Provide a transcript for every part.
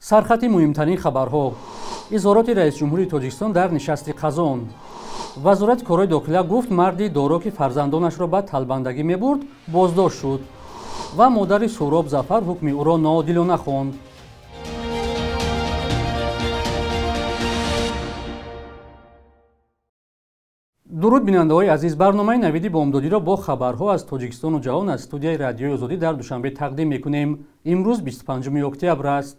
سرخط مهمترین خبرها. اظهارات رئیس جمهوری تاجیکستان در نشست قزان. وزارت کارهای داخلی گفت مردی دارا که فرزندانش را به طلبندگی می‌برد بازداشت شد و مادر سهراب ظفر حکم او را ناعادلانه خواند. درود بیننده‌های عزیز، برنامه نویدی بامدادی را با خبرها از تاجیکستان و جهان از استودیوی رادیوی آزادی در دوشنبه تقدیم می‌کنیم. امروز 25 اکتبر است.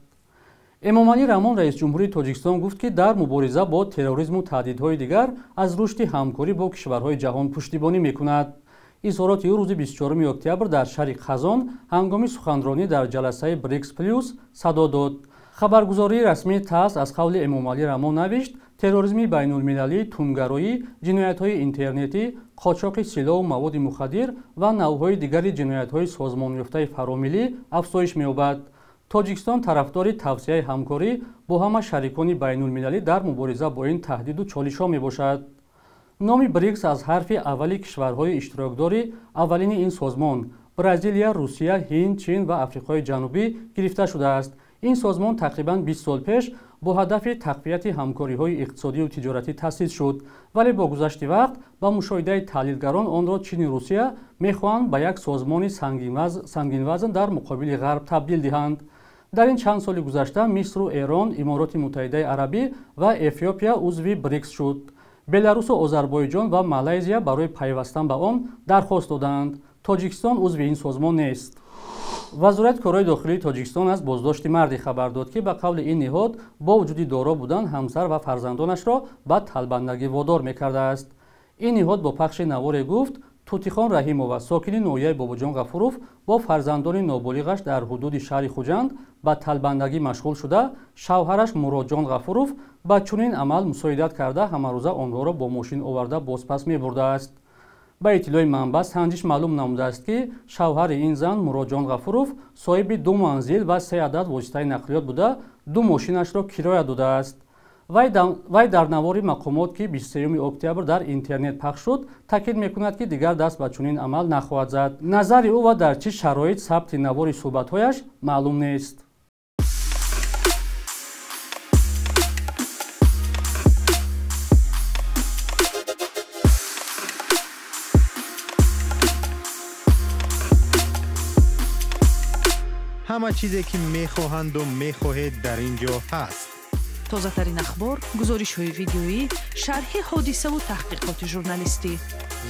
امامعلی رحمون رئیس جمهوری تاجیکستان گفت که در مبارزه با تروریسم و تهدیدهای دیگر از رشد همکاری با کشورهای جهان پشتیبانی می‌کند. اظهارات او روز 24 اکتبر در شهر قزان هنگام سخنرانی در جلسه بریکس پلیس صدا داد. خبرگزاری رسمی تاس از قول امامعلی رحمون نوشت تروریسم بین‌المللی، تندگرایی، جنایت‌های اینترنتی، قاچاق سلاح و مواد مخدر و نوع‌های دیگر جنایت‌های سازمان یافته فراملی افزایش می‌یابد. تاجیکستان طرفدار توسعه همکاری با همه شریکان بین‌المللی در مبارزه با این تهدید و چالش‌ها میباشد. نام بریکس از حرف اولی کشورهای اشتراکدار اولین این سازمان برزیلیا، روسیه، هند، چین و آفریقای جنوبی گرفته شده است. این سازمان تقریباً 20 سال پیش با هدف تقویت همکاری‌های اقتصادی و تجارتی تأسیس شد، ولی با گذشت وقت با مشاهده تحلیلگران آن را چین و روسیه می‌خواهند به یک سازمان سنگین وزن در مقابل غرب تبدیل دهند. در این چند سال گذشته مصر و ایران، امارات متحده عربی و اتیوپیا عضو بریکس شد. بلاروس و آذربایجان و مالزیا برای پیوستن به آن درخواست دادند. تاجیکستان عضو این سازمان نیست. وزارت کارهای داخلی تاجیکستان از بازداشت مردی خبر داد که به قول این نهاد با وجود دارا بودن همسر و فرزندانش را به طلبندگی وادار می‌کرده است. این نهاد با پخش نوار گفت توتیخان رحیمова ساکن نویه باباجان غفوروف با فرزندان نابالغش در حدود شهر خوجند به طلبندگی مشغول شده، شوهرش مرادجان غفوروف با چنین عمل مساعدت کرده همروزه آنها را با ماشین آورده بازپس می‌برده است. به اطلاع منبع سنجش معلوم نموده است که شوهر این زن مرادجان غفوروف صاحب 2 منزل و 3 عدد واسطه نقلیات بوده 2 ماشینش را کرایه داده است. وی در نوار مقامات که 23 اکتبر در اینترنت پخش شد تاکید میکند که دیگر دست به چنین عمل نخواهد زد. نظر او و در چه شرایط ثبت نوار صحبت‌هایش معلوم نیست. همه چیزی که میخواهند و میخواهید در اینجا هست. تازه ترین اخبار، گزارش های ویدیویی، شرح حادثه و تحقیقات ژورنالیستی.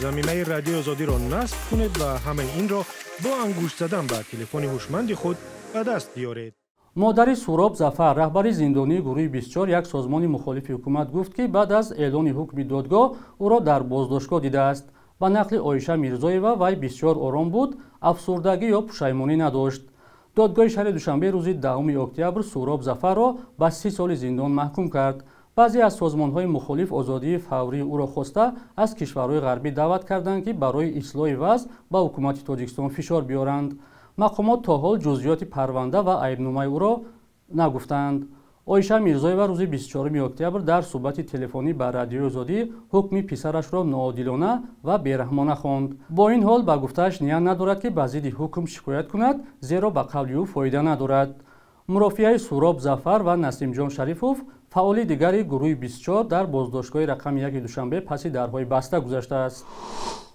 زمینه رادیو آزادی را نصب کنید و همه این را با انگشت زدن به تلفن هوشمند خود به دست بیارید. مادر سهراب ظفر رهبر زندانی گروه 24 یک سازمان مخالف حکومت گفت که بعد از اعلان حکم دادگاه او را در بازداشتگاه دیده است. با نقل عایشه میرزایeva وی بسیار آرام بود، افسردگی یا پشیمانی نداشت. دادگاه شهر دوشنبه روز 10 اکتبر سهراب ظفر را به 30 سال زندان محکوم کرد. بعضی از سازمان‌های مخالف آزادی فوری او را خواسته از کشورهای غربی دعوت کردند که برای اصلاح وضع به حکومت تاجیکستان فشار بیارند. مقامات تا حال جزئیات پرونده و عیبنامه او را نگفتند. عایشه میرزایeva روز 24 اکتبر در صحبت تلفنی با رادیوی آزادی حکم پسرش را ناعادلانه و بیرحمانه خواند. با این حال به گفته‌اش نیت ندارد که به ضد حکم شکایت کند، زیرا به قول او فایده ندارد. مرافعه سهراب ظفر و نسیمجان شریفوف فعال دیگری گروه 24 در بازداشتگاه رقم 1 دوشنبه پس درهای بسته گذشته است.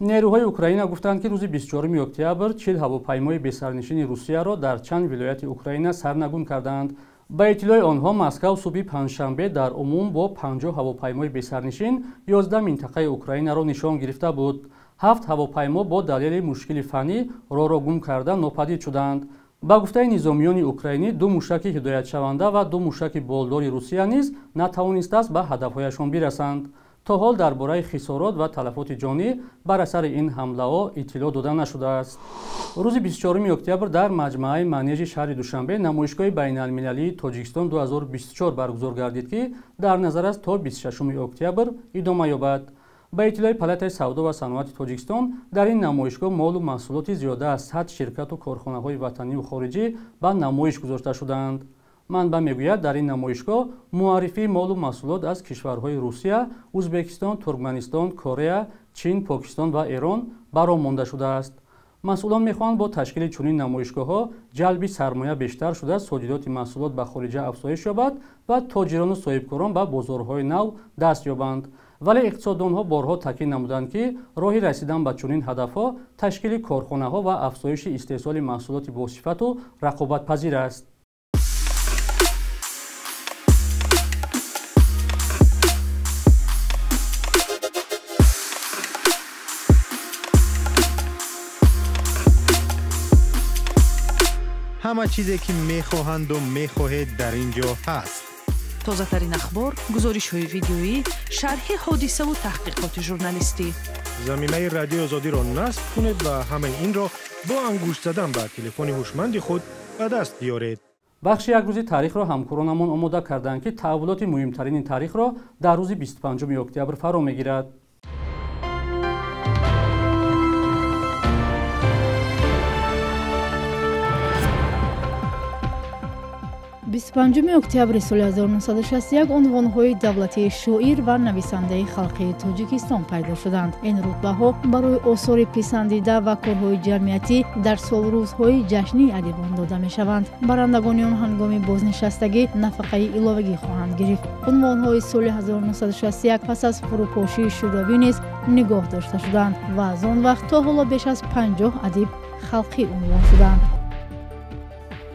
نیروهای اوکراین گفتند که روز 24 اکتبر 40 هواپیمای بی‌سرنشین روسیه را در چند ولایت اوکراین سرنگون کردند. به اطلاع آنها مسکو صبح پنجشنبه در عموم با 50 هواپیمای بی‌سرنشین 11 منطقه اوکراین را نشان گرفته بود. 7 هواپیما با دلیل مشکل فنی راه را گم کرده ناپدید شدند. با گفته نظامیان اوکراینی 2 موشک هدایت شونده و 2 موشک بالدار روسیه نیز نتوانسته است به هدفهایشان برسند. تا حال درباره خسارات و تلفات جانی بر اثر این حمله‌ها اطلاع داده نشده است. روز 24 اکتبر در مجمع منیژ شهر دوشنبه نمایشگاه بین‌المللی تاجیکستان 2024 برگزار گردید که در نظر است تا 26 اکتبر ادامه یابد. به اطلاع پالاتای سودا و صنعت تاجیکستان در این نمایشگاه مال و محصولات زیاده از 100 شرکت و کارخانه‌های وطنی و خارجی به نمایش گذاشته شدند. منبع میگوید در این نمایشگاه معرفی مال و محصولات از کشورهای روسیه، ازبکستان، ترکمنستان، کره، چین، پاکستان و ایران برآمده شده است. масъулон мехоҳанд бо ташкили чунин намоишгоҳҳо ҷалби сармоя бештар шуда содироти маҳсулот ба хориҷа афзоиш ёбад ва тоҷирону соҳибкорон ба бозорҳои нав даст ёбанд. вале иқтисоддонҳо борҳо таъкид намуданд ки роҳи расидан ба чунин ҳадафҳо ташкили корхонаҳо ва афзоиши истеҳсоли маҳсулоти босифату рақобатпазир аст. همه چیزی که میخواهند و میخواهید در اینجا هست. تازه‌ترین اخبار، گزارش‌های ویدیویی، شرح حادثه و تحقیقات ژورنالیستی. زمینه رادیو آزادی را نصب کنید و همین این را با انگشت زدن به تلفن هوشمند خود به دست بیارید. бахши якрӯзи таърихро ҳамкоронамон омода карданд ки таҳаввулоти муҳимтарини таърихро дар рӯзи 25 октябр фаро мегирад. 25 октябри соли 1961 унвонҳои давлатии шоир ва нависандаи халқии тоҷикистон пайдо шуданд. Ин рутбаҳо барои осори писандида ва корҳои ҷамъиятӣ дар солрӯзҳои ҷашнии адибон дода мешаванд. Барандагони он ҳангоми бознишастагӣ нафақаи иловагӣ хоҳанд гирифт. Унвонҳои соли 1961 пас аз фурӯпошии шӯравӣ низ нигоҳ дошта шуданд ва аз он вақт то ҳоло беш аз 50 адиб халқӣ унвон шуданд.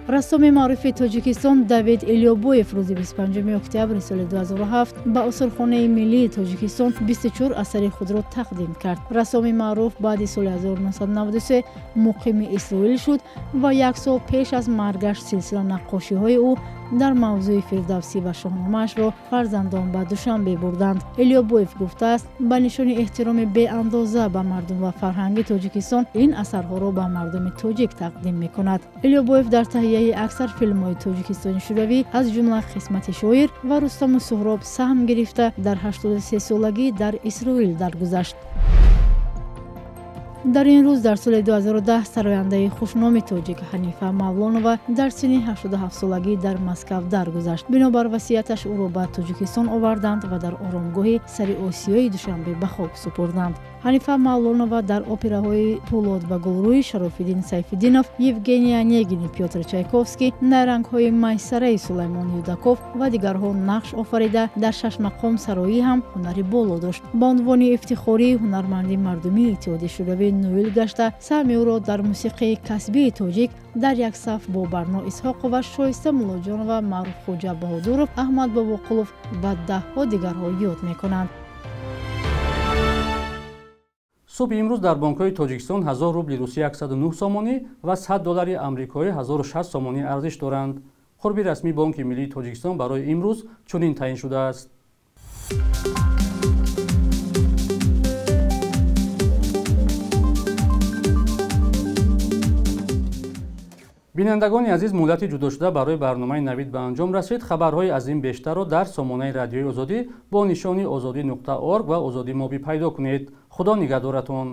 рассоми маъруфи тоҷикистон Давид Элёбоев рӯзи 25 октябри соли 2007 ба Осорхонаи миллии Тоҷикистон 24 асари худро тақдим кард. Рассоми маъруф баъди соли 1993 муқими Исроил шуд ва як сол пеш аз маргаш силсила наққошиҳои ӯ дар мавзӯи фирдавсӣ ва шоҳномаашро фарзандон ба Душанбе бурданд. Элёбоев гуфтааст, ба нишони эҳтироми беандоза ба мардум ва фарҳанги Тоҷикистон ин асарҳоро ба мардуми тоҷик тақдим мекунад. Элёбоев дар таҳияи аксар филмҳои тоҷикистони шӯравӣ аз ҷумла Қисмати шоир ва Рустаму Суҳроб саҳм гирифта дар 83-солагӣ дар Исроил даргузашт. дар ин рӯз дар соли 2010 сарояндаи хушноми тоҷик Ҳанифа Мавлонова дар синни 87-солагӣ дар Москав даргузашт. бинобар васияташ ӯро ба Тоҷикистон оварданд ва дар оромгоҳи Сари Осиёи Душанбе ба хоб супурданд. Ҳанифа Мавлонова дар операҳои Пулод ва Гулрӯи Шарофиддин Сайфиддинов, Евгений Онегин, Пётр Чайковский, Найрангҳои Майсараи Сулаймон Юдаков ва дигарҳо нақш офарида дар Шашмақом Сароӣ ҳам ҳунари боло дошт. Ба унвони ифтихорӣ ҳунарманди мардумии Иттиҳоди Шӯравӣ Ноил гашта, саҳми ӯро дар мусиқии касбии тоҷик дар як саф бо Барно Исҳоқова, Шоиста Муллоҷонова, Маъруф Хоҷа Баҳодуров, Аҳмад Бобоқулов ва даҳҳо дигарҳо ёд мекунанд. субҳи имрӯз дар бонкҳои Тоҷикистон 1000 рубли русӣ 109 сомонӣ ва 100 доллари амрикоӣ 1060 сомонӣ арзиш доранд. хурби расмии Бонки Миллии Тоҷикистон барои имрӯз чунин таъин шудааст. бинандагони азиз, муддати ҷудошуда барои барномаи навид ба анҷом расид. хабарҳои аз ин бештарро дар сомонаи радиои озодӣ бо нишони озодӣ.орг ва озодӣ мобӣ пайдо кунед. худо нигаҳдоратон.